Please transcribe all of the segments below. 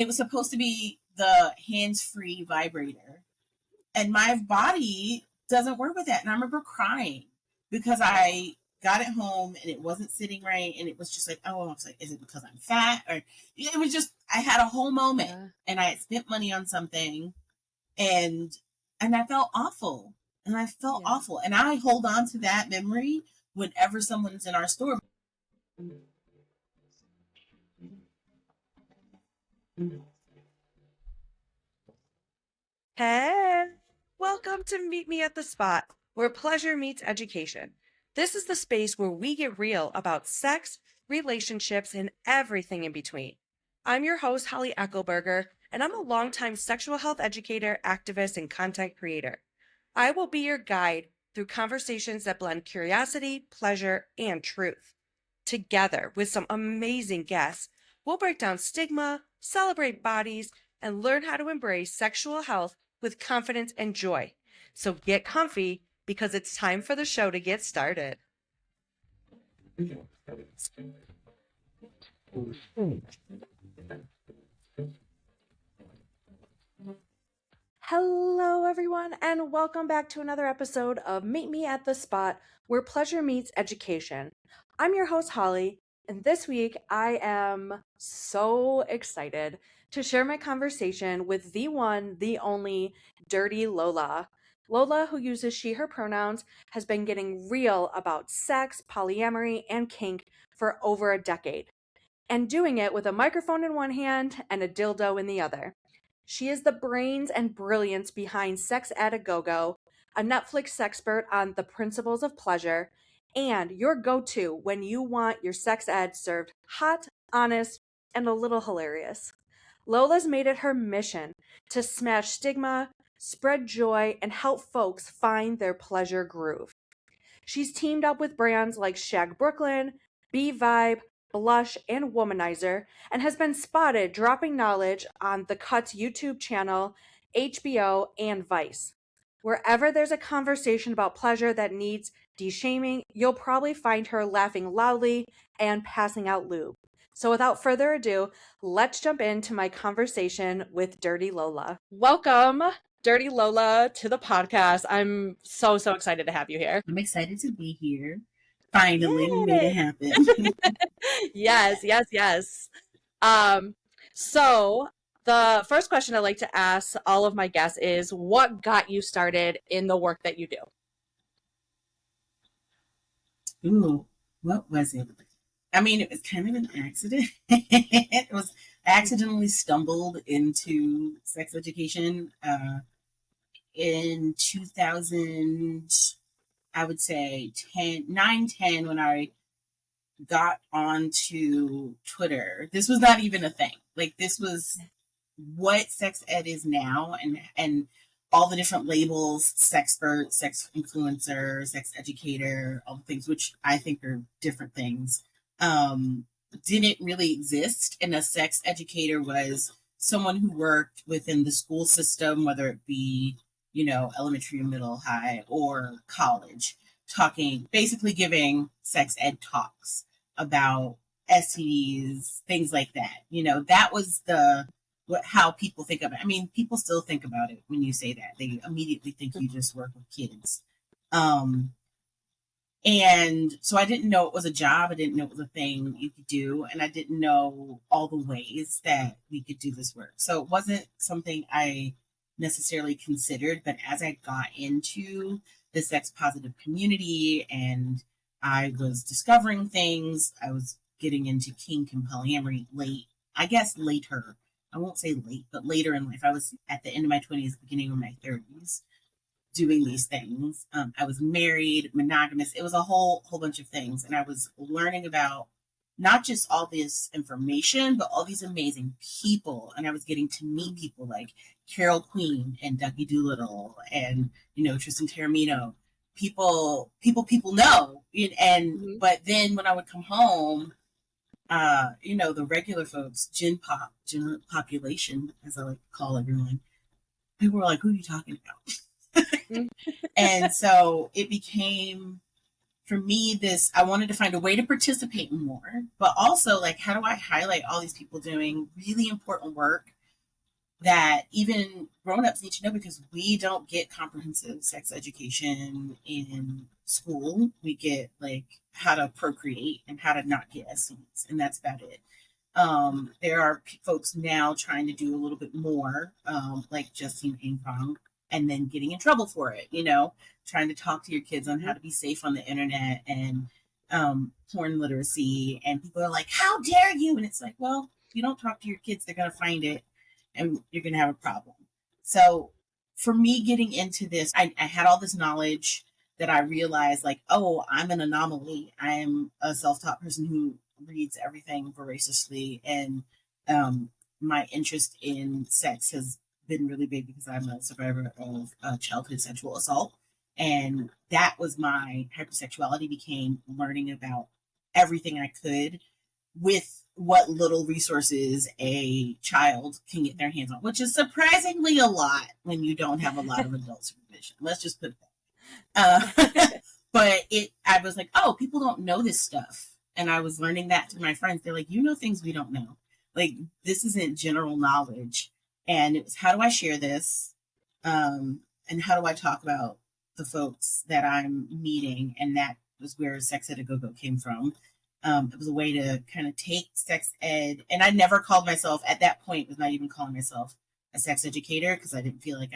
it was supposed to be the hands-free vibrator, and my body doesn't work with that. And I remember crying because I got it home and it wasn't sitting right, and it was just like, oh, I was like, is it because I'm fat? Or it was just, I had a whole moment, and I had spent money on something, and I felt awful, and I felt awful, and I hold on to that memory whenever someone's in our store. Hey, welcome to Meet Me at the Spot, where pleasure meets education. This is the space where we get real about sex, relationships, and everything in between. I'm your host, Holly Eckelberger, and I'm a longtime sexual health educator, activist, and content creator. I will be your guide through conversations that blend curiosity, pleasure, and truth. Together with some amazing guests, we'll break down stigma, celebrate bodies, and learn how to embrace sexual health with confidence and joy. So get comfy because it's time for the show to get started. Hello, everyone, and welcome back to another episode of Meet Me at the Spot, where pleasure meets education. I'm your host, Holly, and this week I am so excited to share my conversation with the one, the only, Dirty Lola. Lola, who uses she, her pronouns, has been getting real about sex, polyamory, and kink for over a decade, and doing it with a microphone in one hand and a dildo in the other. She is the brains and brilliance behind Sex Ed a Go-Go, a Netflix Sexpert on the principles of pleasure, and your go-to when you want your sex ed served hot, honest, and a little hilarious. Lola's made it her mission to smash stigma, spread joy, and help folks find their pleasure groove. She's teamed up with brands like Shag Brooklyn, Vibe, Blush, and Womanizer, and has been spotted dropping knowledge on The Cut's YouTube channel, HBO, and Vice. Wherever there's a conversation about pleasure that needs de-shaming, you'll probably find her laughing loudly and passing out lube. So without further ado, let's jump into my conversation with Dirty Lola. Welcome, Dirty Lola, to the podcast. I'm so excited to have you here. I'm excited to be here. Finally, we made it happen. Yes. So the first question I like to ask all of my guests is, what got you started in the work that you do? Ooh, what was it? I mean, it was kind of an accident. I accidentally stumbled into sex education in 2000, I would say 10, when I got onto Twitter. This was not even a thing. Like, this was what sex ed is now, and all the different labels: Sexpert, sex influencer, sex educator, all the things, which I think are different things, didn't really exist. And a sex educator was someone who worked within the school system, whether it be, elementary, middle, high, or college, basically giving sex ed talks about STDs, things like that. That was how people think of it. I mean, people still think about it when you say that. They immediately think you just work with kids. And so I didn't know it was a job. I didn't know it was a thing you could do. And I didn't know all the ways that we could do this work. So it wasn't something I necessarily considered. But as I got into the sex positive community and I was discovering things, I was getting into kink and polyamory later. I won't say late, but later in life. I was at the end of my 20s, beginning of my 30s, doing these things. I was married, monogamous. It was a whole bunch of things. And I was learning about not just all this information, but all these amazing people. And I was getting to meet people like Carol Queen and Dougie Doolittle and, Tristan Taormino. People know. But then when I would come home, the regular folks, general population, as I like to call everyone, people were like, who are you talking about? And so it became for me, I wanted to find a way to participate more, but also like, how do I highlight all these people doing really important work that even grown-ups need to know, because we don't get comprehensive sex education in school. We get like how to procreate and how to not get STDs, and that's about it. There are folks now trying to do a little bit more, like Justine Ping and then getting in trouble for it, trying to talk to your kids on how to be safe on the internet and porn literacy. And people are like, how dare you? And it's like, well, if you don't talk to your kids, they're going to find it and you're going to have a problem. So for me getting into this, I had all this knowledge that I realized like, oh, I'm an anomaly. I'm a self-taught person who reads everything voraciously. And my interest in sex has been really big because I'm a survivor of childhood sexual assault. And that was my hypersexuality, became learning about everything I could with what little resources a child can get their hands on, which is surprisingly a lot when you don't have a lot of adult supervision. Let's just put it that way. But I was like, oh, people don't know this stuff. And I was learning that to my friends. They're like, you know things we don't know. Like, this isn't general knowledge. And it was, how do I share this? And how do I talk about the folks that I'm meeting? And that was where Sex Ed a Go-Go came from. It was a way to kind of take sex ed, and I never called myself, at that point, was not even calling myself a sex educator, because I didn't feel like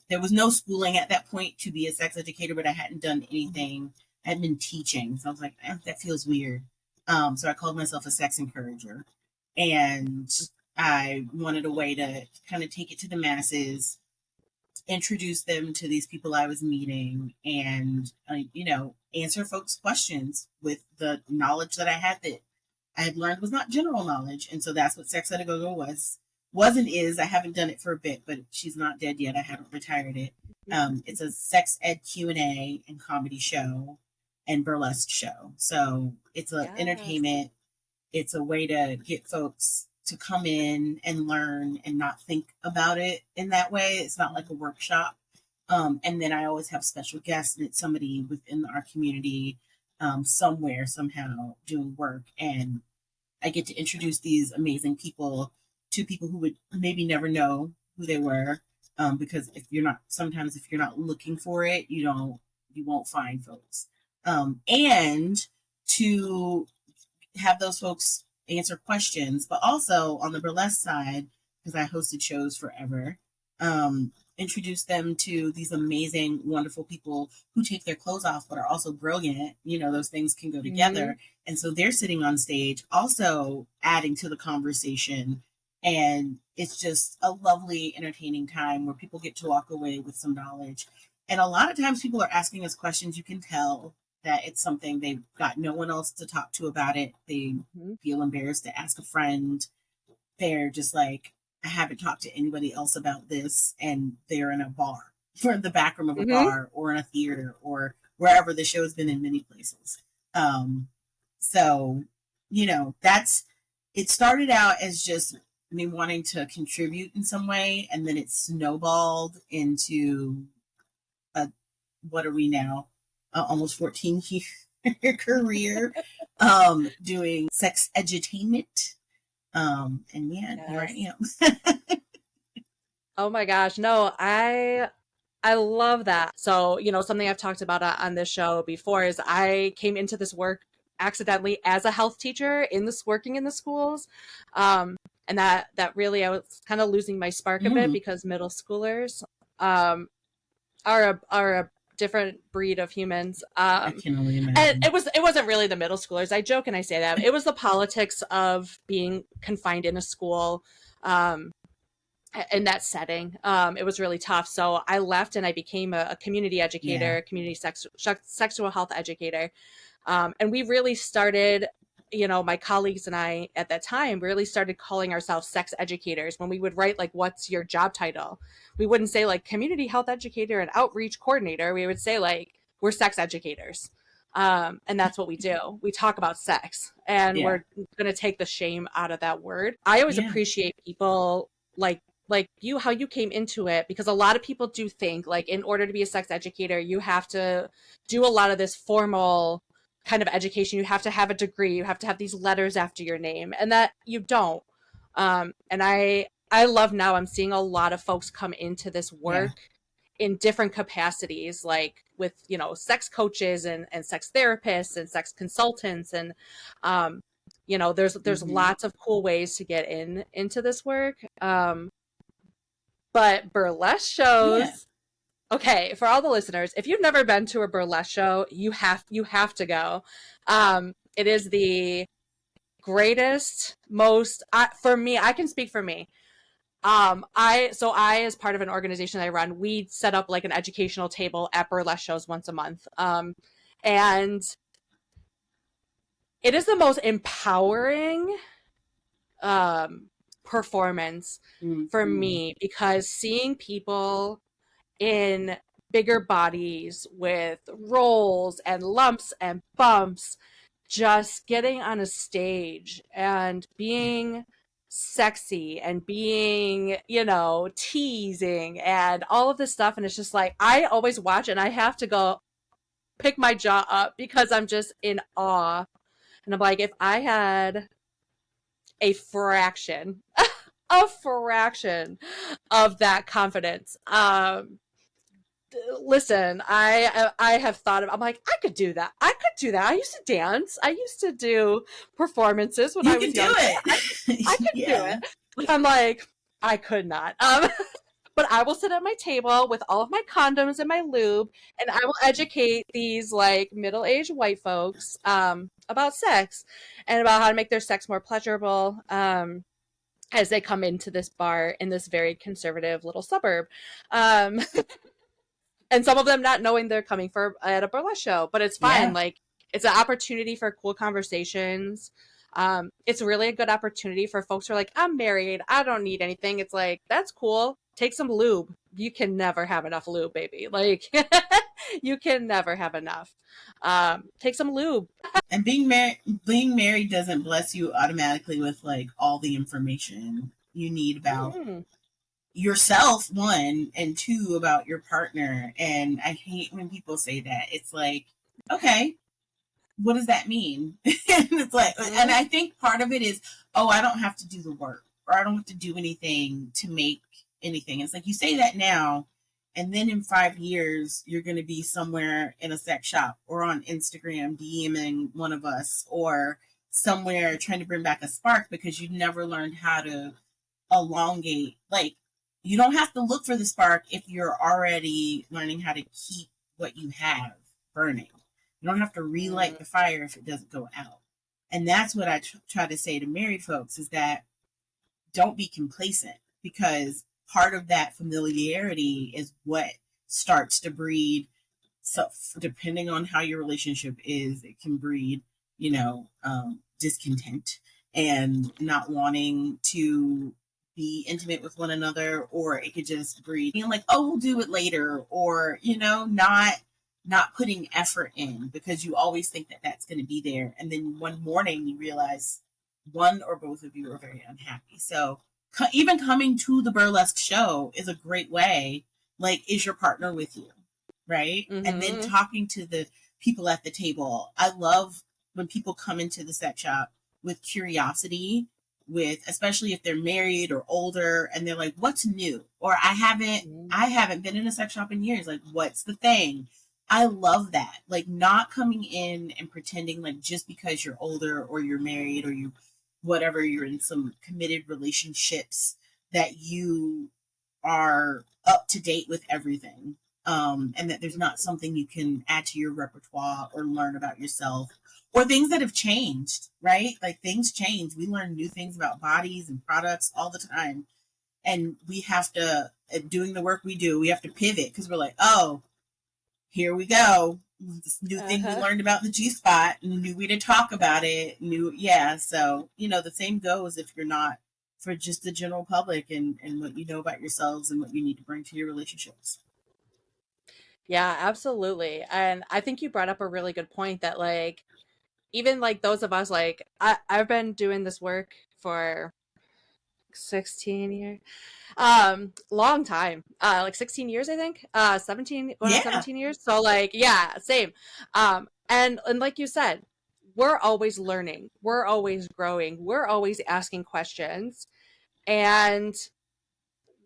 there was no schooling at that point to be a sex educator, but I hadn't done anything. I hadn't been teaching. So I was like, that feels weird. So I called myself a sex encourager. And I wanted a way to kind of take it to the masses, introduce them to these people I was meeting, and answer folks' questions with the knowledge that I had learned was not general knowledge. And so that's what Sex Ed a Go-Go wasn't is. I haven't done it for a bit, but she's not dead yet. I haven't retired it. It's a sex ed Q&A and comedy show and burlesque show. So it's an entertainment. It's a way to get folks to come in and learn and not think about it in that way. It's not like a workshop. And then I always have special guests, and it's somebody within our community, somewhere, somehow doing work. And I get to introduce these amazing people to people who would maybe never know who they were. Because if you're not looking for it, you won't find folks. And to have those folks answer questions, but also on the burlesque side, because I hosted shows forever, introduce them to these amazing, wonderful people who take their clothes off but are also brilliant. Those things can go together. And so they're sitting on stage, also adding to the conversation. And it's just a lovely, entertaining time where people get to walk away with some knowledge. And a lot of times people are asking us questions. You can tell that it's something they've got no one else to talk to about it. They feel embarrassed to ask a friend. They're just like, I haven't talked to anybody else about this. And they're in a bar, or in the back room of a bar, or in a theater, or wherever. The show's been in many places. So, it started out as just me wanting to contribute in some way. And then it snowballed into what are we now? Almost 14 year career doing sex edutainment. And here I am. Oh my gosh. No, I love that. So, something I've talked about on this show before is I came into this work accidentally as a health teacher working in the schools. And that really, I was kind of losing my spark a bit, because middle schoolers are a different breed of humans. I can only imagine. And it wasn't really the middle schoolers. I joke and I say that. It was the politics of being confined in a school. In that setting, it was really tough. So I left and I became a community educator, community sexual health educator. And we really started, my colleagues and I at that time really started calling ourselves sex educators. When we would write, like, what's your job title? We wouldn't say like community health educator and outreach coordinator. We would say like, we're sex educators. And that's what we do. We talk about sex, and we're going to take the shame out of that word. I always appreciate people like like you, how you came into it, because a lot of people do think like in order to be a sex educator, you have to do a lot of this formal kind of education. You have to have a degree, you have to have these letters after your name, and that you don't. And I love now I'm seeing a lot of folks come into this Yeah. work in different capacities, like with, you know, sex coaches and sex therapists and sex consultants. And, you know, there's Mm-hmm. lots of cool ways to get into this work. But burlesque Yeah. shows, okay, for all the listeners, if you've never been to a burlesque show, you have to go. It is the greatest, most, for me, I can speak for me. I, as part of an organization that I run, we set up like an educational table at burlesque shows once a month. And it is the most empowering um performance for Mm-hmm. me, because seeing people in bigger bodies with rolls and lumps and bumps just getting on a stage and being sexy and being, you know, teasing and all of this stuff. And it's just like, I always watch and I have to go pick my jaw up because I'm just in awe. And I'm like, if I had a fraction, a fraction of that confidence, listen, I have thought of, I'm like, I could do that. I could do that. I used to dance. I used to do performances when You I can was do younger. I it. could do Yeah. it. But I'm like, I could not. But I will sit at my table with all of my condoms and my lube, and I will educate these like middle-aged white folks about sex and about how to make their sex more pleasurable. As they come into this bar in this very conservative little suburb. Um, and some of them not knowing they're coming for at a burlesque show, but it's fine. Yeah. Like, it's an opportunity for cool conversations. It's really a good opportunity for folks who are like, I'm married, I don't need anything. It's like, that's cool. Take some lube. You can never have enough lube, baby. Like, you can never have enough. Take some lube. And being married doesn't bless you automatically with like all the information you need about Mm-mm. yourself, one, and two, about your partner. And I hate when people say that. It's like, okay, what does that mean? And it's like, and Mm-mm. I think part of it is, oh, I don't have to do the work, or I don't have to do anything to make anything. It's like you say that now, and then in 5 years, you're going to be somewhere in a sex shop or on Instagram DMing one of us, or somewhere trying to bring back a spark because you never learned how to elongate. Like, you don't have to look for the spark if you're already learning how to keep what you have burning. You don't have to relight the fire if it doesn't go out. And that's what I try to say to married folks, is that don't be complacent, because part of that familiarity is what starts to breed. So depending on how your relationship is, it can breed, discontent and not wanting to be intimate with one another, or it could just breed being like, oh, we'll do it later, or not putting effort in because you always think that that's going to be there, and then one morning you realize one or both of you are very unhappy. So even coming to the burlesque show is a great way. Like, is your partner with you? Right. And then Mm-hmm. talking to the people at the table. I love when people come into the sex shop with curiosity, with, especially if they're married or older, and they're like, what's new? Or I haven't been in a sex shop in years. Like, what's the thing? I love that. Like, not coming in and pretending like just because you're older or you're married or you whatever, you're in some committed relationships, that you are up to date with everything, and that there's not something you can add to your repertoire or learn about yourself, or things that have changed, right? Like, things change. We learn new things about bodies and products all the time, and we have to, doing the work we do, we have to pivot because we're like, oh, here we go. This new thing we Uh-huh. learned about the G spot, new way to talk about it, new, yeah. So, the same goes if you're not, for just the general public, and what you know about yourselves and what you need to bring to your relationships. Yeah, absolutely. And I think you brought up a really good point that like even like those of us, like I've been doing this work for 16 years. Long time. Like 16 years, I think. 17, going on Yeah. 17 years. So like, yeah, same. And like you said, we're always learning. We're always growing. We're always asking questions. And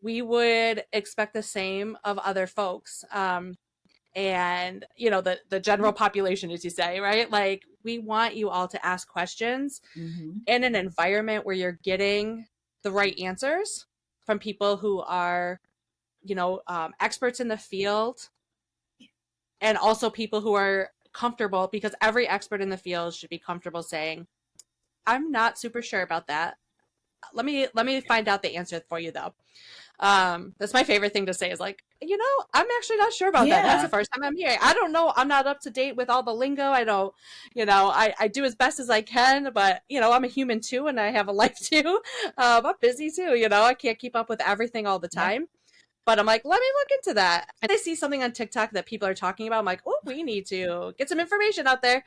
we would expect the same of other folks. And the general population, as you say, right? Like, we want you all to ask questions Mm-hmm. in an environment where you're getting the right answers from people who are experts in the field, and also people who are comfortable, because every expert in the field should be comfortable saying, I'm not super sure about that. Let me find out the answer for you, though. That's my favorite thing to say, is like, I'm actually not sure about that. That's the Yeah. first time I'm hearing. I don't know. I'm not up to date with all the lingo. I don't, I do as best as I can, but I'm a human too, and I have a life too. I'm busy too. I can't keep up with everything all the Yeah. time. But I'm like, let me look into that. And I see something on TikTok that people are talking about. I'm like, oh, we need to get some information out there,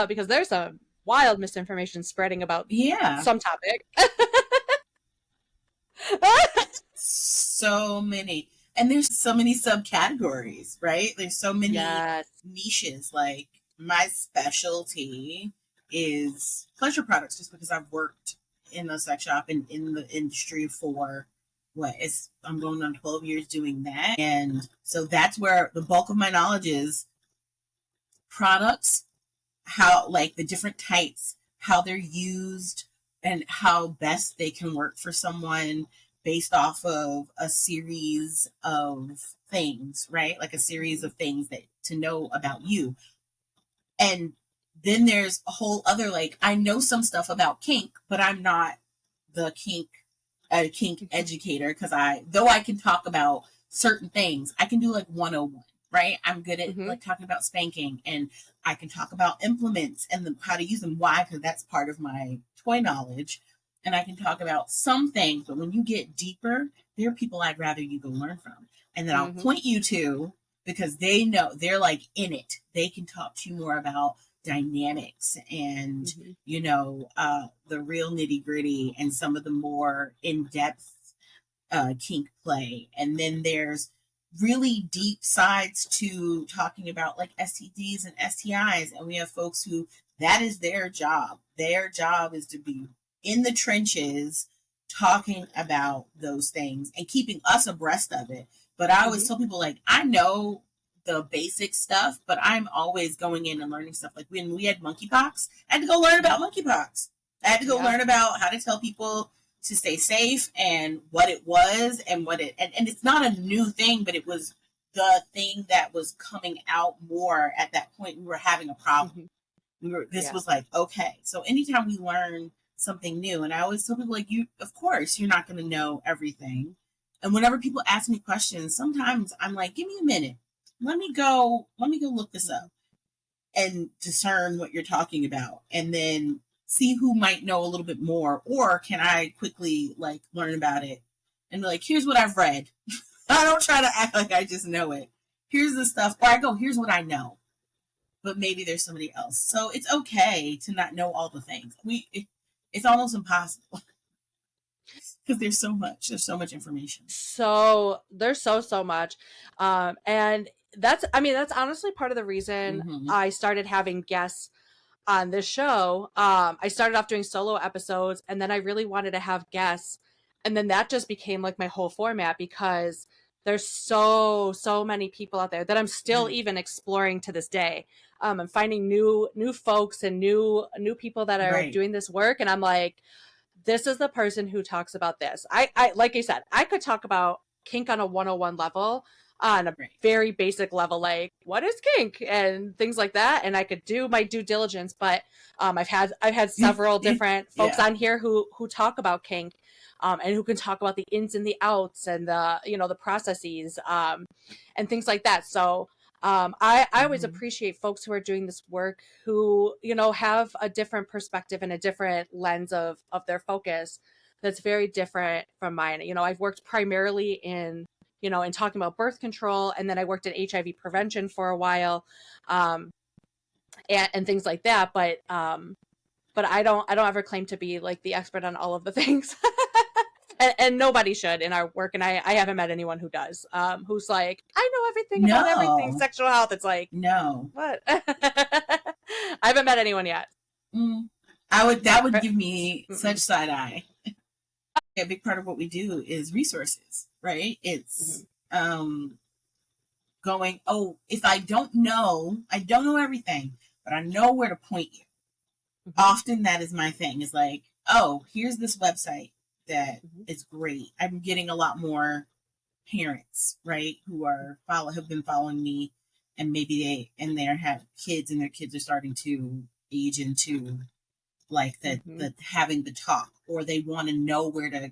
because there's some wild misinformation spreading about Yeah. some topic. So many. And there's so many subcategories, right? There's so many Yes. niches. Like, my specialty is pleasure products, just because I've worked in a sex shop and in the industry for I'm going on 12 years doing that. And so that's where the bulk of my knowledge is: products, how, like, the different types, how they're used, and how best they can work for someone based off of a series of things, right? Like a series of things that to know about you. And then there's a whole other, like, I know some stuff about kink, but I'm not the kink educator, because though I can talk about certain things, I can do like 101, right? I'm good at Mm-hmm. like talking about spanking, and I can talk about implements and how to use them. Why? Because that's part of my toy knowledge. And I can talk about some things, but when you get deeper, there are people I'd rather you go learn from. And then I'll Mm-hmm. point you to, because they know, they're like in it. They can talk to you more about dynamics and Mm-hmm. the real nitty gritty and some of the more in depth kink play. And then there's really deep sides to talking about like STDs and STIs. And we have folks who that is their job. Their job is to be in the trenches talking about those things and keeping us abreast of it. But I always Mm-hmm. tell people, like, I know the basic stuff, but I'm always going in and learning stuff. Like when we had monkeypox, I had to go learn about monkeypox. I had to go Yeah. learn about how to tell people to stay safe and what it was and and it's not a new thing, but it was the thing that was coming out more at that point. We were having a problem. Mm-hmm. This Yeah. was like, okay. So anytime we learn something new, and I always tell people, like, you, of course, you're not going to know everything. And whenever people ask me questions, sometimes I'm like, give me a minute. Let me go look this up and discern what you're talking about, and then see who might know a little bit more, or can I quickly like learn about it and be like, here's what I've read. I don't try to act like I just know it. Here's the stuff, or I go, here's what I know, but maybe there's somebody else. So it's okay to not know all the things. It's almost impossible because there's so much information. So there's so much. And that's honestly part of the reason Mm-hmm. I started having guests on this show. I started off doing solo episodes, and then I really wanted to have guests. And then that just became like my whole format, because there's so many people out there that I'm still Right. even exploring to this day. I'm finding new folks and new people that are Right. doing this work, and I'm like, this is the person who talks about this. I like I said, I could talk about kink on a 101 level, on a Right. very basic level, like what is kink and things like that, and I could do my due diligence. But I've had several different folks Yeah. on here who talk about kink, and who can talk about the ins and the outs and the processes, and things like that. So I always Mm-hmm. appreciate folks who are doing this work, who have a different perspective and a different lens of their focus that's very different from mine. I've worked primarily in talking about birth control, and then I worked in HIV prevention for a while, um, and things like that. But I don't ever claim to be like the expert on all of the things. and nobody should in our work, and I haven't met anyone who does, who's like, I know everything about everything No, sexual health. It's like, no. what? I haven't met anyone yet. Mm. That would give me such Mm-mm. side eye. A big part of what we do is resources, right? Mm-hmm. It's going, oh, if I don't know everything, but I know where to point you. Mm-hmm. Often that is my thing, is like, oh, here's this website that Mm-hmm. is great. I'm getting a lot more parents, right, who are have been following me, and maybe they have kids, and their kids are starting to age into like Mm-hmm. the having the talk, or they want to know where to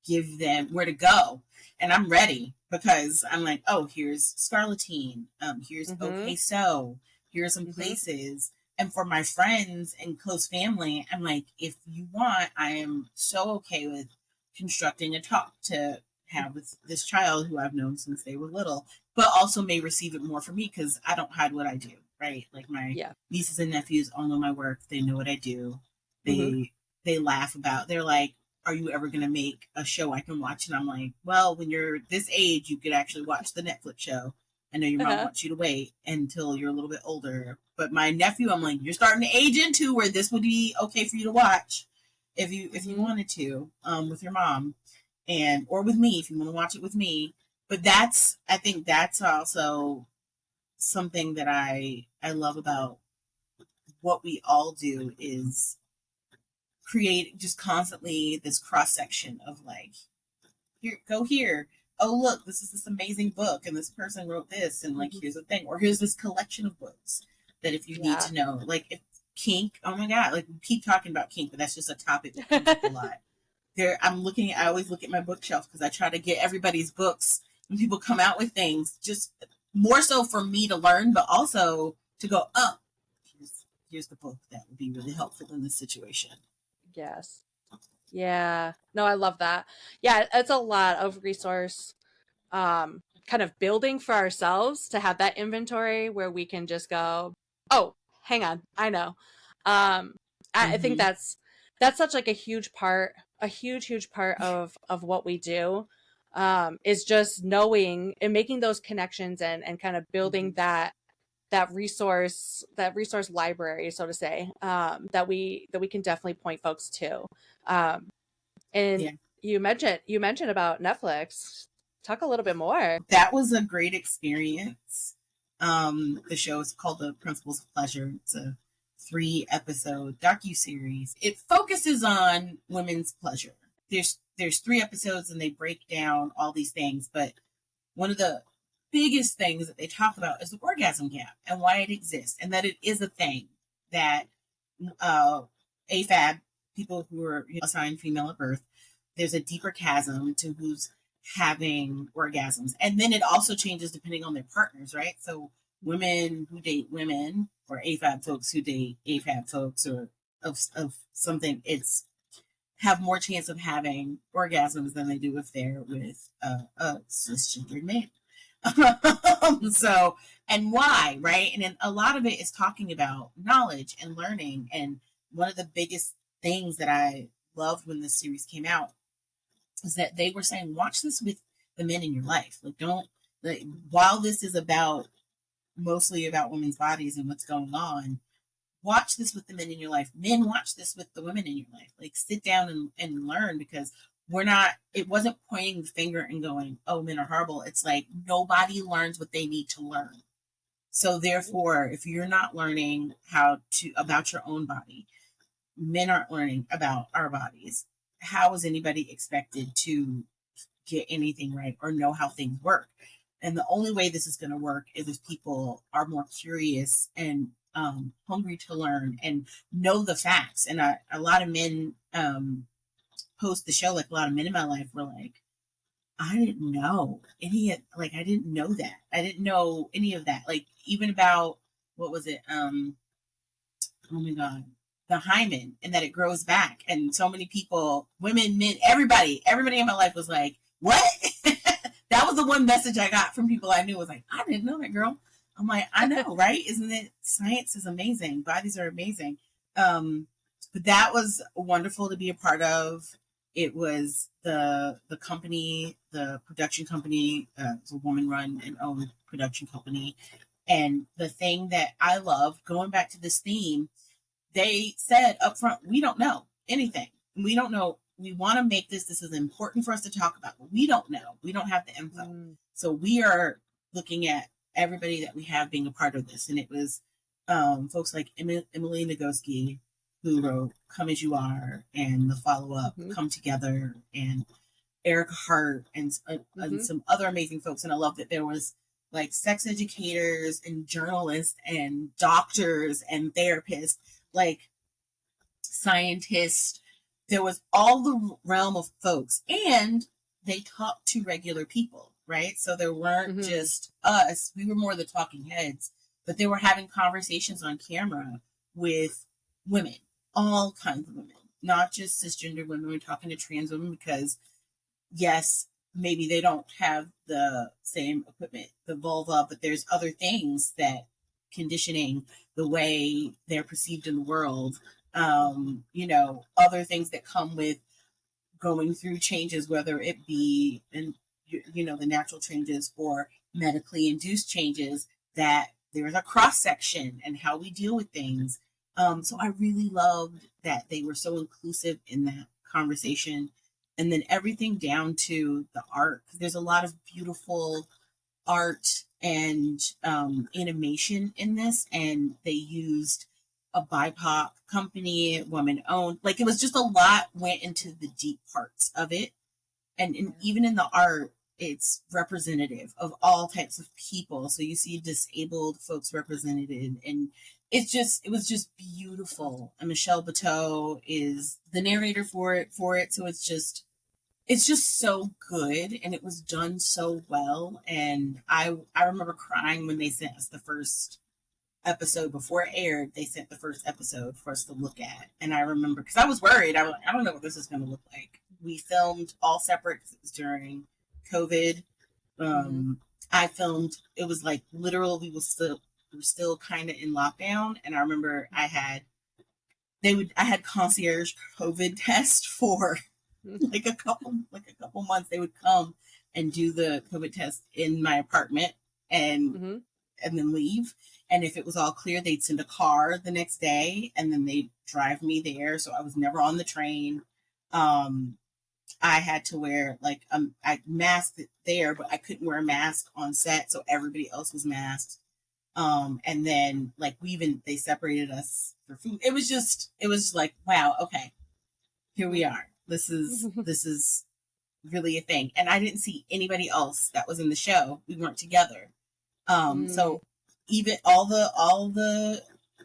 give them where to go. And I'm ready because I'm like, oh, here's Scarletine. Here's Mm-hmm. Okay So. Here's some Mm-hmm. places. And for my friends and close family, I'm like, if you want, I am so okay with constructing a talk to have with this child who I've known since they were little, but also may receive it more from me because I don't hide what I do, right? Like my Yeah. nieces and nephews all know my work. They know what I do. Mm-hmm. They laugh about. They're like, are you ever going to make a show I can watch? And I'm like, well, when you're this age, you could actually watch the Netflix show. I know your mom Uh-huh. wants you to wait until you're a little bit older. But my nephew, I'm like, you're starting to age into where this would be okay for you to watch if you Mm-hmm. wanted to, with your mom, and or with me if you want to watch it with me. But that's I think that's also something that I love about what we all do is create just constantly this cross section of like, here, go here. Oh, look, this is this amazing book, and this person wrote this, and like, Mm-hmm. here's the thing, or here's this collection of books that if you need Yeah. to know, like, if kink, oh my god, like we keep talking about kink, but that's just a topic that comes up a lot. There, I always look at my bookshelf because I try to get everybody's books when people come out with things, just more so for me to learn, but also to go, oh, here's the book that would be really helpful in this situation. Yes. Yeah. No, I love that. Yeah, it's a lot of resource kind of building for ourselves to have that inventory where we can just go, oh, hang on, I know. Um I think Mm-hmm. that's such like a huge part, a huge part of what we do. Is just knowing and making those connections and kind of building Mm-hmm. that resource library, so to say, that we can definitely point folks to. Um, and Yeah. you mentioned about Netflix. Talk a little bit more. That was a great experience. The show is called The Principles of Pleasure. It's a 3 episode docu-series. It focuses on women's pleasure. There's 3 episodes and they break down all these things, but one of the biggest things that they talk about is the orgasm gap and why it exists, and that it is a thing that uh, AFAB, people who are assigned female at birth, there's a deeper chasm to who's having orgasms. And then it also changes depending on their partners, right? So women who date women, or AFAB folks who date AFAB folks, or of something, it's have more chance of having orgasms than they do if they're with a cisgendered man. So, and why, right? And then a lot of it is talking about knowledge and learning. And one of the biggest things that I loved when this series came out is that they were saying, watch this with the men in your life. Like, don't, like, while this is about mostly about women's bodies and what's going on, watch this with the men in your life. Men, watch this with the women in your life. Like, sit down and learn, because it wasn't pointing the finger and going, oh, men are horrible. It's like nobody learns what they need to learn. So therefore, if you're not learning about your own body, men aren't learning about our bodies, how is anybody expected to get anything right or know how things work? And the only way this is going to work is if people are more curious and hungry to learn and know the facts. And a lot of men post the show, like a lot of men in my life were like, I didn't know I didn't know that. I didn't know any of that. Like, even about, what was it? Oh my God, the hymen, and that it grows back. And so many people, women, men, everybody in my life was like, what? That was the one message I got from people I knew, was like, I didn't know that, girl. I'm like, I know, right? Isn't it? Science is amazing. Bodies are amazing. But that was wonderful to be a part of. It was the company, the production company, it's a woman run and owned production company. And the thing that I love, going back to this theme, they said up front, we don't know anything. We don't know. We want to make this. This is important for us to talk about, but we don't know. We don't have the info. So we are looking at everybody that we have being a part of this. And it was folks like Emily Nagoski, who wrote Come As You Are and the follow-up Come Together, and Erica Hart, and some other amazing folks. And I love that there was like sex educators and journalists and doctors and therapists, like scientists. There was all the realm of folks, and they talked to regular people, right? So there weren't just us. We were more the talking heads, but they were having conversations on camera with women, all kinds of women, not just cisgender women. We're talking to trans women because, yes, maybe they don't have the same equipment, the vulva, but there's other things that conditioning, the way they're perceived in the world, other things that come with going through changes, whether it be the natural changes or medically induced changes, that there's a cross section and how we deal with things. So I really loved that they were so inclusive in that conversation. And then everything down to the art. There's a lot of beautiful art and animation in this, and they used a BIPOC company, woman owned. Like, it was just a lot went into the deep parts of it. And even in the art, it's representative of all types of people. So you see disabled folks represented, and it was just beautiful. And Michelle Bateau is the narrator for it. So it's just so good, and it was done so well. And I remember crying when they sent us the first episode before it aired. They sent the first episode for us to look at, and I remember because I was worried. I don't know what this is going to look like. We filmed all separate because it was during COVID. I filmed. It was like literal. We were still kind of in lockdown, and I remember I had concierge COVID test for like a couple months. They would come and do the COVID test in my apartment and then leave. And if it was all clear, they'd send a car the next day, and then they'd drive me there. So I was never on the train. I had to wear I masked it there, but I couldn't wear a mask on set, so everybody else was masked. And then they separated us for food. It was like, wow, okay, here we are. This is really a thing. And I didn't see anybody else that was in the show. We weren't together. So even all the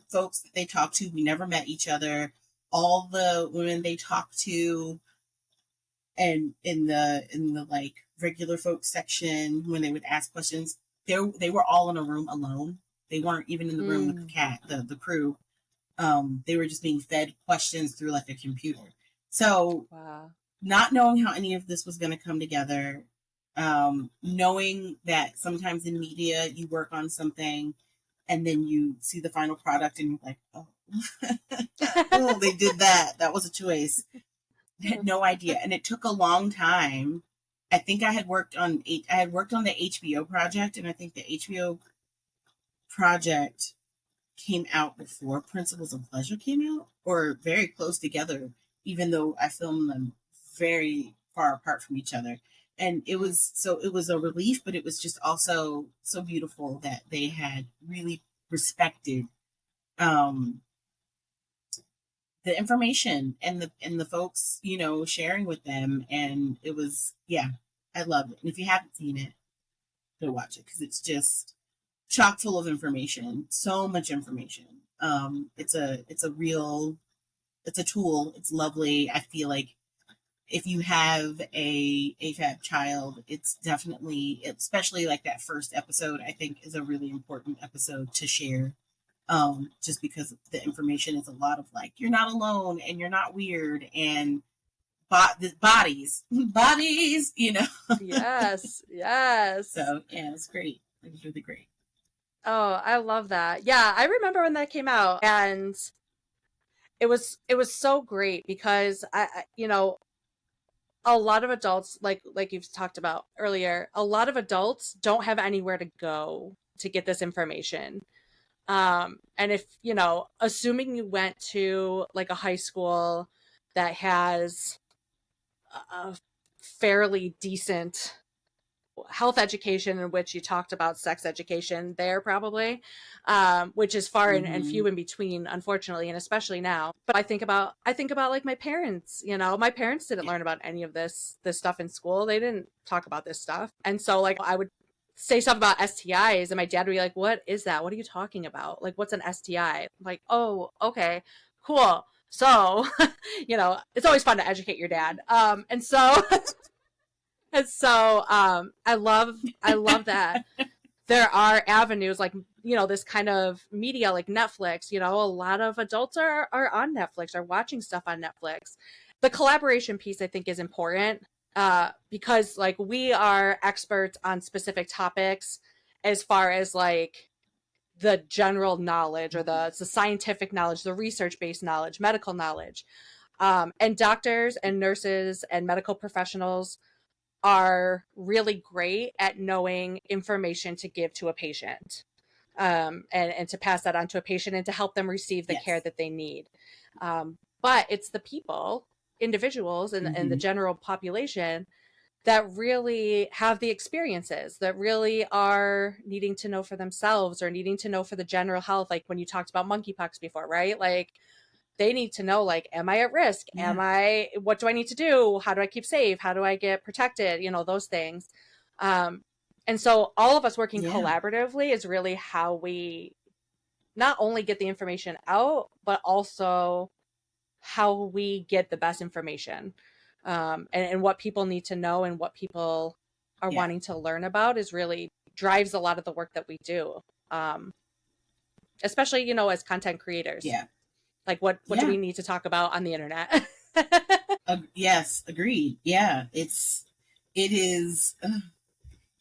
folks that they talked to, we never met each other. All the women they talked to, and in the like regular folks section, when they would ask questions, they were all in a room alone. They weren't even in the room with the crew. They were just being fed questions through like a computer. So not knowing how any of this was going to come together, knowing that sometimes in media you work on something and then you see the final product and you're like, oh, oh, they did that. That was a choice. I had no idea. And it took a long time. I think I had worked on the HBO project, and I think the HBO project came out before Principles of Pleasure came out, or very close together, even though I filmed them very far apart from each other. And it was a relief, but it was just also so beautiful that they had really respected the information and the folks, sharing with them. And it was, I loved it. And if you haven't seen it, go watch it, because it's just chock full of information, so much information. It's a tool. It's lovely. I feel like if you have a AFAB child, it's definitely, especially like that first episode, I think is a really important episode to share. Just because the information is a lot of like, you're not alone and you're not weird, and bodies, Yes. So yeah, it's great. It was really great. Oh, I love that. Yeah, I remember when that came out, and it was so great because I a lot of adults, like you've talked about earlier, a lot of adults don't have anywhere to go to get this information. And if, you know, assuming you went to like a high school that has a fairly decent health education, in which you talked about sex education there probably, which is far and Mm-hmm. few in between, unfortunately, and especially now. But I think about like my parents. You know, my parents didn't Yeah. learn about any of this stuff in school. They didn't talk about this stuff. And so like I would say stuff about STIs, and my dad would be like, what is that? What are you talking about? Like, what's an STI? I'm like, oh, okay, cool. So, you know, it's always fun to educate your dad. And so and so I love that there are avenues like, you know, this kind of media like Netflix. You know, a lot of adults are on Netflix, are watching stuff on Netflix. The collaboration piece I think is important, because like we are experts on specific topics as far as like the general knowledge, or Mm-hmm. the scientific knowledge, the research based knowledge, medical knowledge. And doctors and nurses and medical professionals are really great at knowing information to give to a patient, and to pass that on to a patient and to help them receive the care Yes. that they need. But it's the people, individuals, and the Mm-hmm. general population that really have the experiences, that really are needing to know for themselves, or needing to know for the general health. Like when you talked about monkeypox before, right? Like they need to know, like, am I at risk? Yeah. What do I need to do? How do I keep safe? How do I get protected? You know, those things. Um, and so all of us working Yeah. collaboratively is really how we not only get the information out, but also how we get the best information. And what people need to know and what people are Yeah. wanting to learn about is really drives a lot of the work that we do. Um, Especially, you know, as content creators. Yeah. Like what do Yeah. we need to talk about on the internet? Yes. Agreed. Yeah. It is.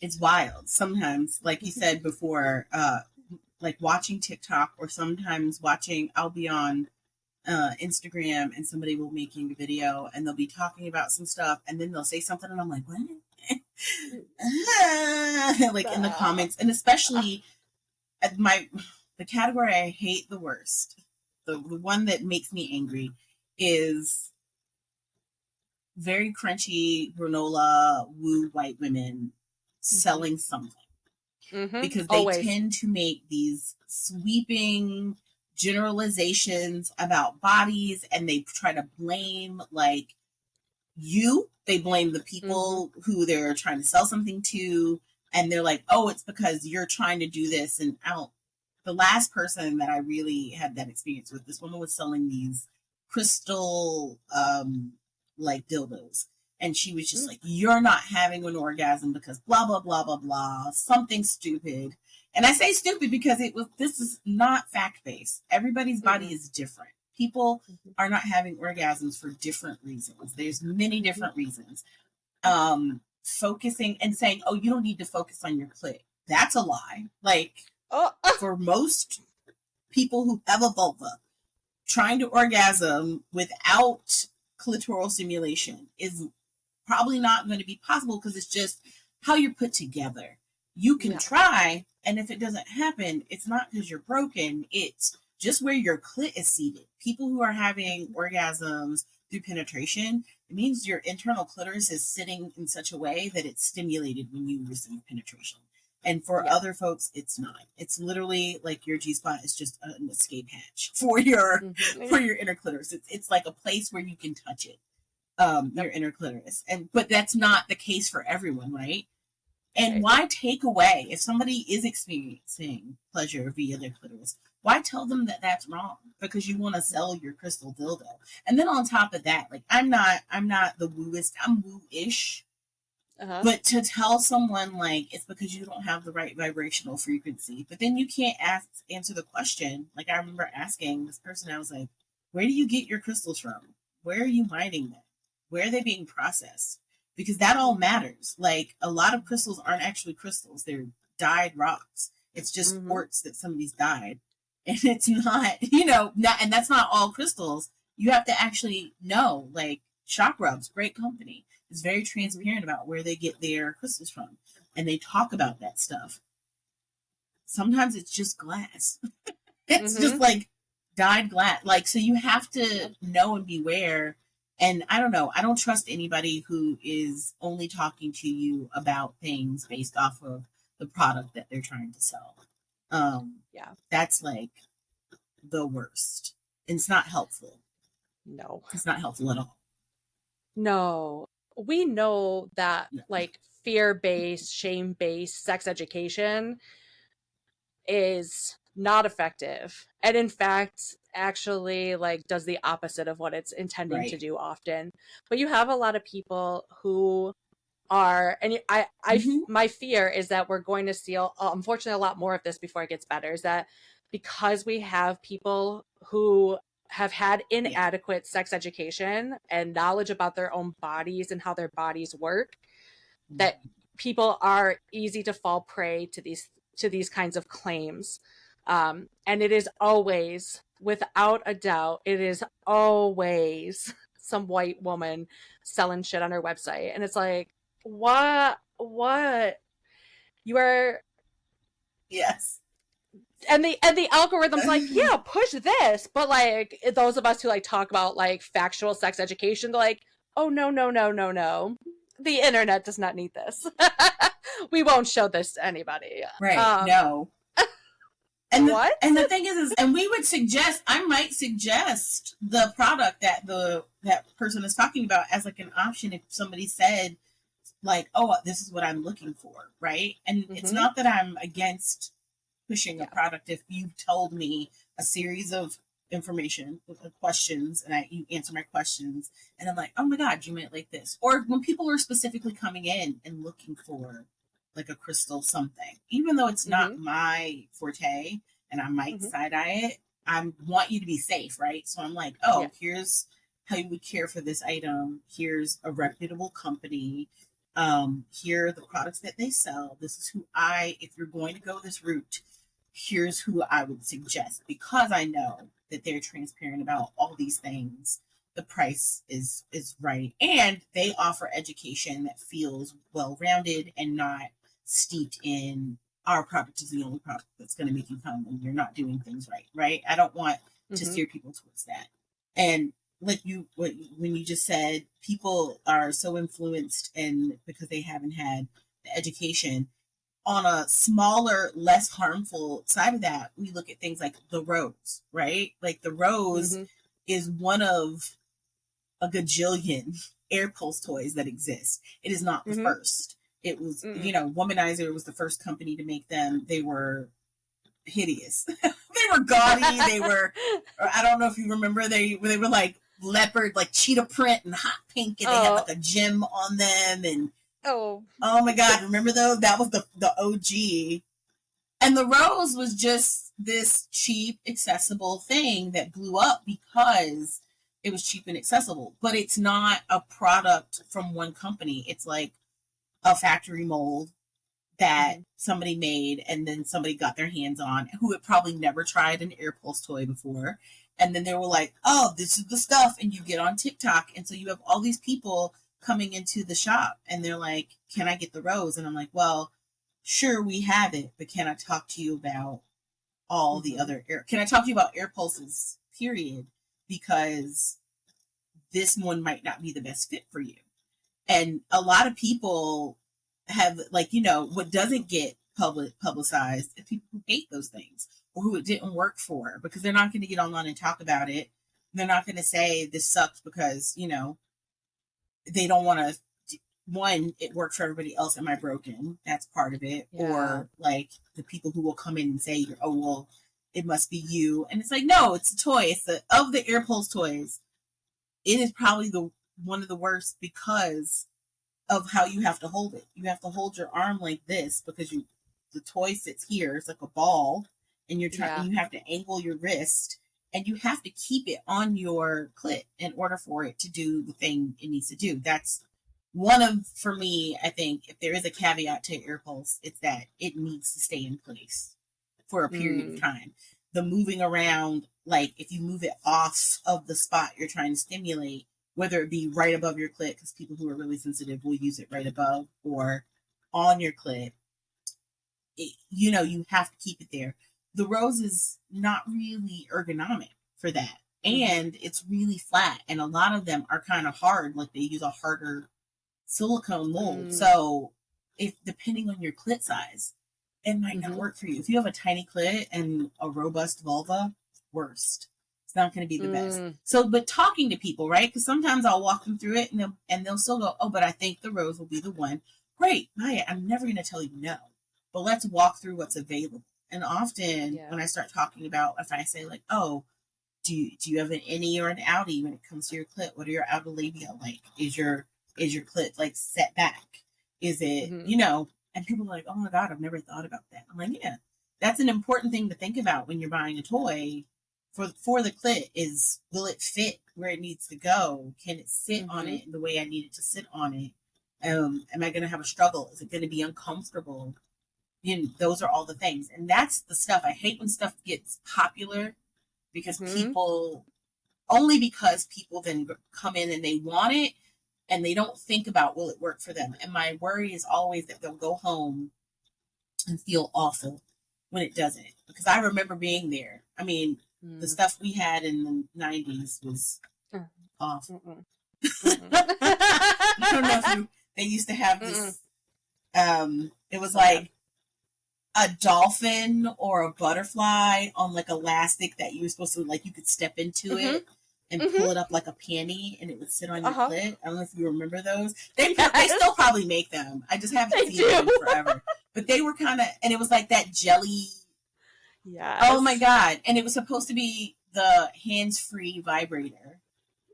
It's wild sometimes. Like you said before, like watching TikTok, or sometimes watching. I'll be on Instagram, and somebody will making a video, and they'll be talking about some stuff, and then they'll say something, and I'm like, what? Like in the comments, and especially at the category I hate the worst, the one that makes me angry, is very crunchy granola woo white women selling something, Mm-hmm. because they Always. tend to make these sweeping generalizations about bodies, and they try to blame, like, they blame the Mm-hmm. people who they're trying to sell something to, and they're like, oh, it's because you're trying to do this. And out the last person that I really had that experience with, this woman was selling these crystal like dildos, and she was just like, you're not having an orgasm because blah blah blah blah blah, something stupid. And I say stupid because this is not fact based. Everybody's body Mm-hmm. is different. People Mm-hmm. are not having orgasms for different reasons. There's many Mm-hmm. different reasons. Focusing and saying, oh, you don't need to focus on your clit. That's a lie. Like, Oh, for most people who have a vulva, trying to orgasm without clitoral stimulation is probably not going to be possible, because it's just how you're put together. You can yeah. try, and if it doesn't happen, it's not because you're broken. It's just where your clit is seated. People who are having orgasms through penetration, it means your internal clitoris is sitting in such a way that it's stimulated when you receive penetration. And for Yeah. other folks, it's not. It's literally like your G spot is just an escape hatch for your Mm-hmm. inner clitoris. It's like a place where you can touch it, your Yep. inner clitoris. And but that's not the case for everyone, right? And Right. why take away, if somebody is experiencing pleasure via their clitoris, why tell them that that's wrong because you want to sell your crystal dildo? And then on top of that, like, I'm not the wooist, I'm woo-ish. Uh-huh. But to tell someone like it's because you don't have the right vibrational frequency, but then you can't answer the question. Like, I remember asking this person, I was like, where do you get your crystals from? Where are you mining them? Where are they being processed? Because that all matters. Like, a lot of crystals aren't actually crystals, they're dyed rocks. It's just Mm-hmm. quartz that somebody's dyed. And it's not, not, and that's not all crystals. You have to actually know, like, Shock Rub's great company. is very transparent about where they get their crystals from. And they talk about that stuff. Sometimes it's just glass. It's just like dyed glass. Like, so you have to know and beware. And I don't know, I don't trust anybody who is only talking to you about things based off of the product that they're trying to sell. That's like the worst. And it's not helpful. No. It's not helpful at all. No. We know that Yeah. like fear-based, shame-based sex education is not effective. And in fact, actually like does the opposite of what it's intending to do often. But you have a lot of people who are, and my fear is that we're going to see, unfortunately, a lot more of this before it gets better, is that because we have people who have had inadequate sex education and knowledge about their own bodies and how their bodies work, that people are easy to fall prey to these kinds of claims. And it is always, without a doubt, it is always some white woman selling shit on her website. And it's like, what you are. Yes. And the algorithm's like, yeah, push this. But like those of us who like talk about like factual sex education, they're like, oh no, the internet does not need this. We won't show this to anybody. Right. No. And what? And the thing is, and we would suggest, I might suggest the product that that person is talking about as like an option if somebody said like, oh, this is what I'm looking for, right? And it's not that I'm against pushing a product if you told me a series of information questions and you answer my questions and I'm like, oh my god, you meant like this. Or when people are specifically coming in and looking for like a crystal something, even though it's not my forte and I might side-eye it, I want you to be safe, right? So I'm like, oh, here's how you would care for this item. Here's a reputable company. Here are the products that they sell. This is who if you're going to go this route, here's who I would suggest, because I know that they're transparent about all these things. The price is right, and they offer education that feels well-rounded and not steeped in our product is the only product that's going to make you come and you're not doing things right. I don't want to steer people towards that. And like when you just said, people are so influenced and because they haven't had the education. On a smaller, less harmful side of that, we look at things like the rose, right? Like the rose is one of a gajillion air pulse toys that exist. It is not the first. It was, Womanizer was the first company to make them. They were hideous. They were gaudy. They were, I don't know if you remember, they were like leopard, like cheetah print and hot pink, and they had like a gem on them. And oh my god, remember those? That was the OG. And the rose was just this cheap, accessible thing that blew up because it was cheap and accessible. But it's not a product from one company. It's like a factory mold that somebody made and then somebody got their hands on, who had probably never tried an air pulse toy before. And then they were like, oh, this is the stuff. And you get on TikTok. And so you have all these people coming into the shop and they're like, can I get the rose? And I'm like, well, sure, we have it, but can I talk to you about all the other can I talk to you about air pulses, period? Because this one might not be the best fit for you. And a lot of people have, like, what doesn't get publicized is people who hate those things or who it didn't work for, because they're not going to get online and talk about it. They're not going to say this sucks because, they don't want to, one, it worked for everybody else. Am I broken? That's part of it. Yeah. Or like the people who will come in and say, oh, well, it must be you. And it's like, no, it's a toy. It's of the air pulse toys, it is probably one of the worst because of how you have to hold it. You have to hold your arm like this because the toy sits here. It's like a ball, and you have to angle your wrist, and you have to keep it on your clit in order for it to do the thing it needs to do. That's for me, I think if there is a caveat to air pulse, it's that it needs to stay in place for a period of time. The moving around, like if you move it off of the spot you're trying to stimulate, whether it be right above your clit, because people who are really sensitive will use it right above, or on your clit. You have to keep it there. The rose is not really ergonomic for that. And it's really flat. And a lot of them are kind of hard, like they use a harder silicone mold. So if depending on your clit size, it might not work for you. If you have a tiny clit and a robust vulva, worst. It's not going to be the best. So, but talking to people, right? Because sometimes I'll walk them through it and they'll still go, oh, but I think the rose will be the one. Great, Maya, I'm never going to tell you no. But let's walk through what's available. And often when I start talking about, if I say like, oh, do you have an innie or an outie when it comes to your clit? What are your outer labia like? Is your clit like set back? Is it, and people are like, oh my God, I've never thought about that. I'm like, yeah, that's an important thing to think about when you're buying a toy for the clit is, will it fit where it needs to go? Can it sit on it the way I need it to sit on it? Am I going to have a struggle? Is it going to be uncomfortable? Those are all the things. And that's the stuff. I hate when stuff gets popular because people then come in and they want it and they don't think about, will it work for them? And my worry is always that they'll go home and feel awful when it doesn't. Because I remember being there. I mean, the stuff we had in the 90s was awful. I don't know if they used to have this, it was like a dolphin or a butterfly on like elastic that you were supposed to, like, you could step into it and pull it up like a panty and it would sit on your clit. I don't know if you remember those. They still probably make them. I just haven't seen them in forever. But they were kind of, and it was like that jelly. Yeah. Oh my God. And it was supposed to be the hands-free vibrator.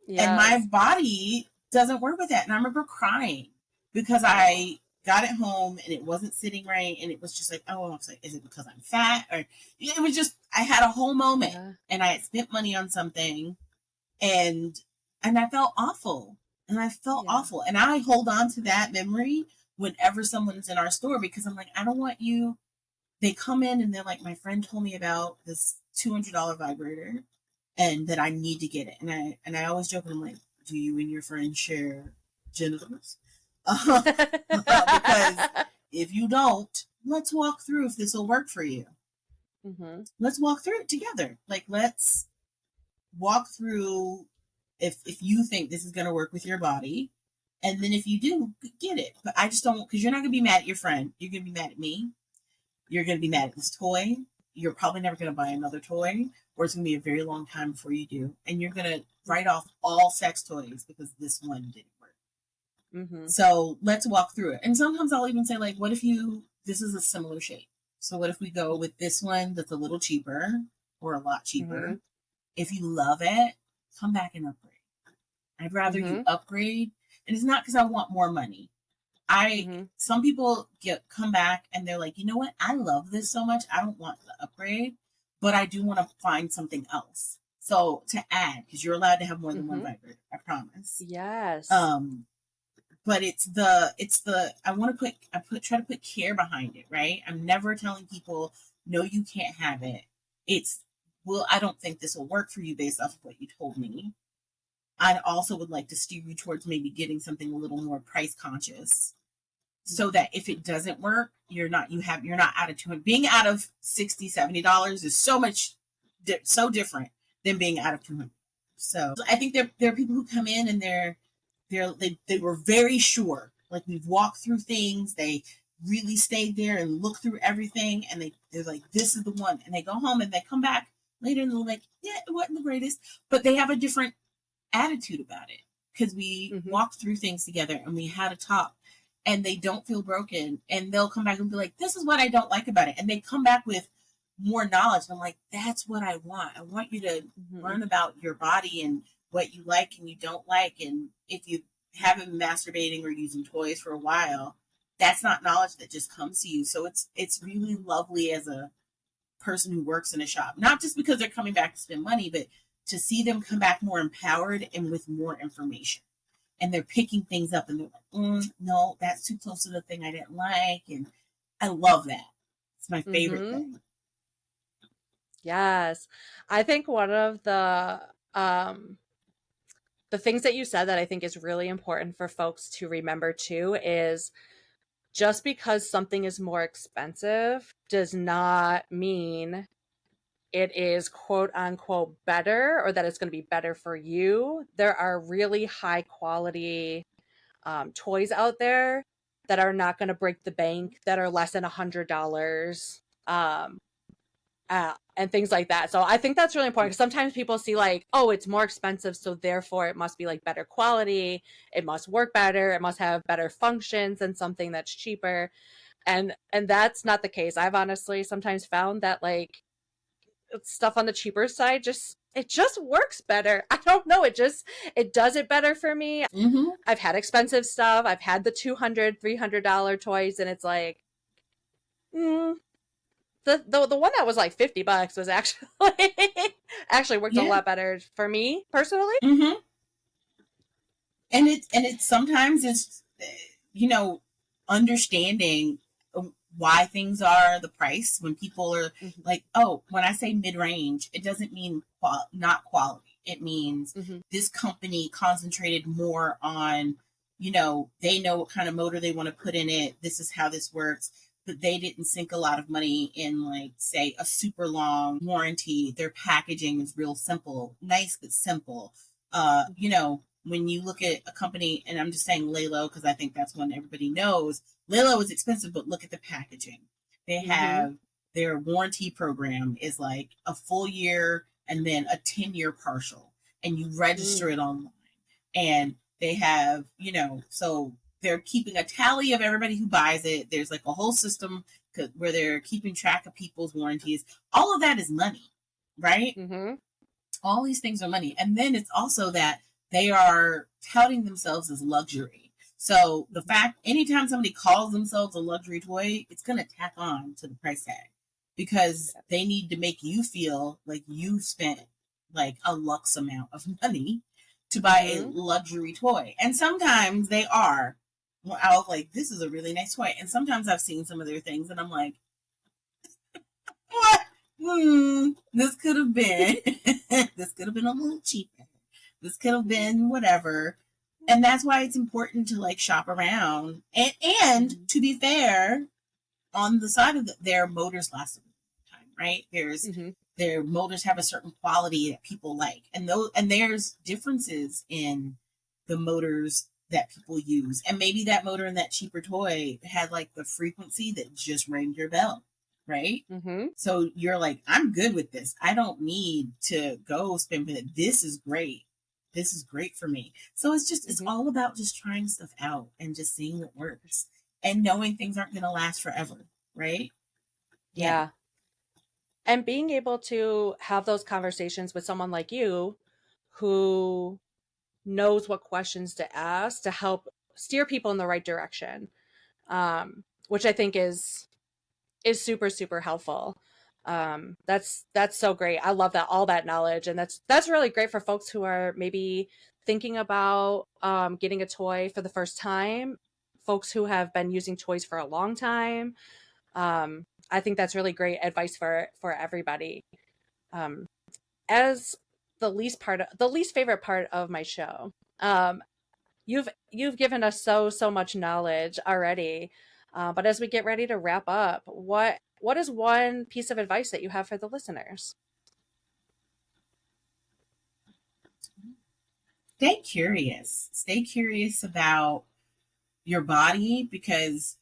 Yes. And my body doesn't work with that. And I remember crying because I got it home and it wasn't sitting right. And it was just like, oh, I was like, is it because I'm fat? Or it was just, I had a whole moment and I had spent money on something and I felt awful. And I felt awful. And I hold on to that memory whenever someone's in our store because I'm like, I don't want you. They come in and they're like, my friend told me about this $200 vibrator and that I need to get it. And I always joke, I'm like, do you and your friend share genitals? Because if you don't, let's walk through if this will work for you. Let's walk through it together. Like, let's walk through if you think this is going to work with your body. And then if you do, get it. But I just don't, because you're not going to be mad at your friend. You're going to be mad at me. You're going to be mad at this toy. You're probably never going to buy another toy, or it's going to be a very long time before you do. And you're going to write off all sex toys because this one didn't work. So let's walk through it. And sometimes I'll even say, like, what if this is a similar shape? So what if we go with this one that's a little cheaper or a lot cheaper? If you love it, come back and upgrade. I'd rather you upgrade. And it's not because I want more money. Some people come back and they're like, you know what? I love this so much. I don't want the upgrade, but I do want to find something else. So to add, because you're allowed to have more than one vibrator, I promise. Yes. But it's the I want to try to put care behind it, right? I'm never telling people, no, you can't have it. It's, well, I don't think this will work for you based off of what you told me. I also would like to steer you towards maybe getting something a little more price conscious so that if it doesn't work, you're not out of 200. Being out of $60-$70 is so different than being out of 200. So I think there are people who come in and they were very sure, like, we've walked through things. They really stayed there and looked through everything. And they're like, this is the one. And they go home and they come back later and they're like, yeah, it wasn't the greatest, but they have a different attitude about it because we walked through things together and we had a talk and they don't feel broken and they'll come back and be like, this is what I don't like about it. And they come back with more knowledge. And I'm like, that's what I want. I want you to learn about your body and what you like and you don't like. And if you haven't been masturbating or using toys for a while, that's not knowledge that just comes to you. So it's really lovely as a person who works in a shop, not just because they're coming back to spend money, but to see them come back more empowered and with more information. And they're picking things up and they're like, no, that's too close to the thing I didn't like. And I love that. It's my favorite thing. Yes. I think one of the the things that you said that I think is really important for folks to remember too is just because something is more expensive does not mean it is quote unquote better or that it's going to be better for you. There are really high quality toys out there that are not going to break the bank, that are less than $100. And things like that. So I think that's really important because sometimes people see like, oh, it's more expensive, so therefore it must be like better quality, it must work better, it must have better functions than something that's cheaper. And that's not the case. I've honestly sometimes found that like stuff on the cheaper side just works better. I don't know, it does it better for me. Mm-hmm. I've had expensive stuff. I've had the $200, $300 toys, and it's like, mm, the one that was like $50 was actually actually worked a Yeah. lot better for me personally. Mm-hmm. And it's sometimes it's you know understanding why things are the price when people are Mm-hmm. like, oh, when I say mid-range, it doesn't mean not quality. It means Mm-hmm. this company concentrated more on, they know what kind of motor they want to put in it. This is how this works. But they didn't sink a lot of money in, like, say, a super long warranty. Their packaging is real simple, nice but simple. When you look at a company, and I'm just saying Lalo because I think that's one everybody knows. Lalo is expensive, but look at the packaging. They Mm-hmm. have their warranty program is like a full year and then a 10-year partial, and you register it online. And they have, so they're keeping a tally of everybody who buys it. There's like a whole system where they're keeping track of people's warranties. All of that is money, right? Mm-hmm. All these things are money. And then it's also that they are touting themselves as luxury. So the fact, anytime somebody calls themselves a luxury toy, it's going to tack on to the price tag because they need to make you feel like you've spent like a lux amount of money to buy a Mm-hmm. luxury toy. And sometimes they are. Well, I was like, this is a really nice toy. And sometimes I've seen some of their things and I'm like, what? This could have been, this could have been a little cheaper. This could have been whatever. And that's why it's important to like shop around. And to be fair, on the side of their motors last a time, right? Mm-hmm. Their motors have a certain quality that people like. And there's differences in the motors that people use. And maybe that motor in that cheaper toy had like the frequency that just rang your bell, right? Mm-hmm. So you're like, I'm good with this. I don't need to go spend it. This is great. This is great for me. So it's Mm-hmm. all about just trying stuff out and just seeing what works and knowing things aren't going to last forever, right? Yeah. Yeah. And being able to have those conversations with someone like you who knows what questions to ask to help steer people in the right direction, which I think is super super helpful. That's so great. I love that, all that knowledge, and that's really great for folks who are maybe thinking about getting a toy for the first time, folks who have been using toys for a long time. I think that's really great advice for everybody. um, as the least favorite part of my show, um, you've given us so much knowledge already, but as we get ready to wrap up, what is one piece of advice that you have for the listeners? Stay curious. Stay curious about your body because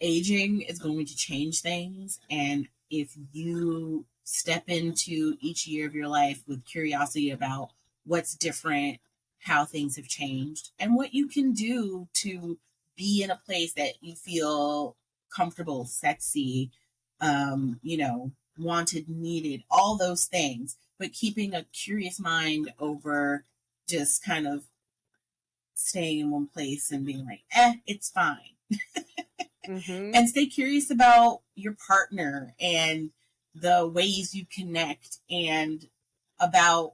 aging is going to change things. And if you step into each year of your life with curiosity about what's different, how things have changed, and what you can do to be in a place that you feel comfortable, sexy, wanted, needed, all those things, but keeping a curious mind over just kind of staying in one place and being like, it's fine. Mm-hmm. And stay curious about your partner and the ways you connect and about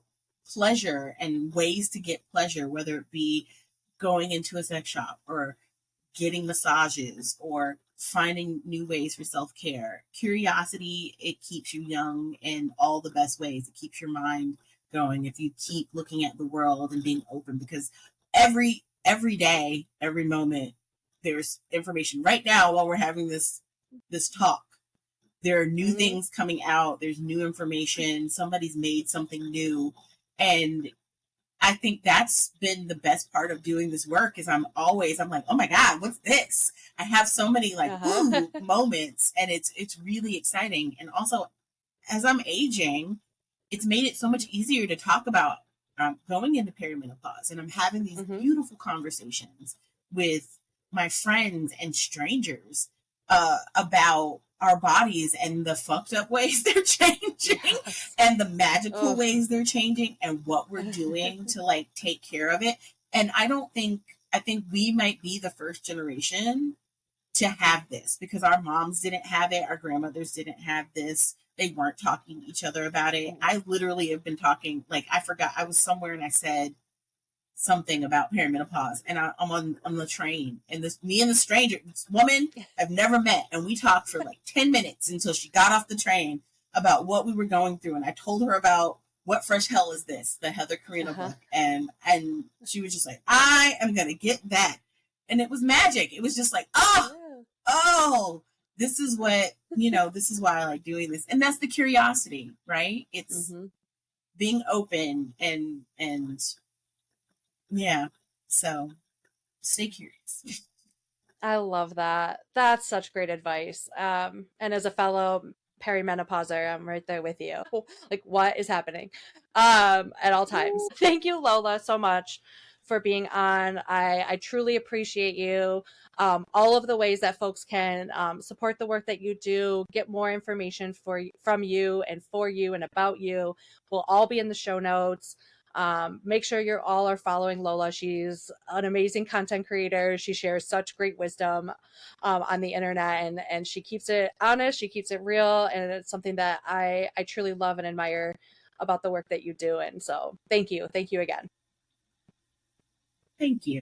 pleasure and ways to get pleasure, whether it be going into a sex shop or getting massages or finding new ways for self-care. Curiosity, it keeps you young in all the best ways. It keeps your mind going if you keep looking at the world and being open, because every day, every moment, there's information. Right now, while we're having this talk, there are new things coming out. There's new information. Somebody's made something new. And I think that's been the best part of doing this work is I'm like, oh my God, what's this? I have so many like woo moments, and it's really exciting. And also, as I'm aging, it's made it so much easier to talk about going into perimenopause. And I'm having these beautiful conversations with my friends and strangers about our bodies and the fucked up ways they're changing and the magical ways they're changing and what we're doing to like take care of it. And I think we might be the first generation to have this, because our moms didn't have it, our grandmothers didn't have this. They weren't talking to each other about it. I literally have been talking, like I forgot, I was somewhere and I said something about perimenopause, and I'm on the train, and me and the stranger, this woman I've never met, and we talked for like 10 minutes until she got off the train about what we were going through, and I told her about What Fresh Hell Is This, the Heather Carina book, and she was just like, I am gonna get that. And it was magic. It was just like, oh, this is what, this is why I like doing this. And that's the curiosity, right? It's being open and yeah. So stay curious. I love that. That's such great advice. And as a fellow perimenopauser, I'm right there with you. Like, what is happening? At all times. Thank you, Lola, so much for being on. I truly appreciate you. All of the ways that folks can support the work that you do, get more information from you and for you and about you, will all be in the show notes. Make sure you're all are following Lola. She's an amazing content creator. She shares such great wisdom on the internet, and she keeps it honest. She keeps it real, and it's something that I truly love and admire about the work that you do. And so thank you again. Thank you.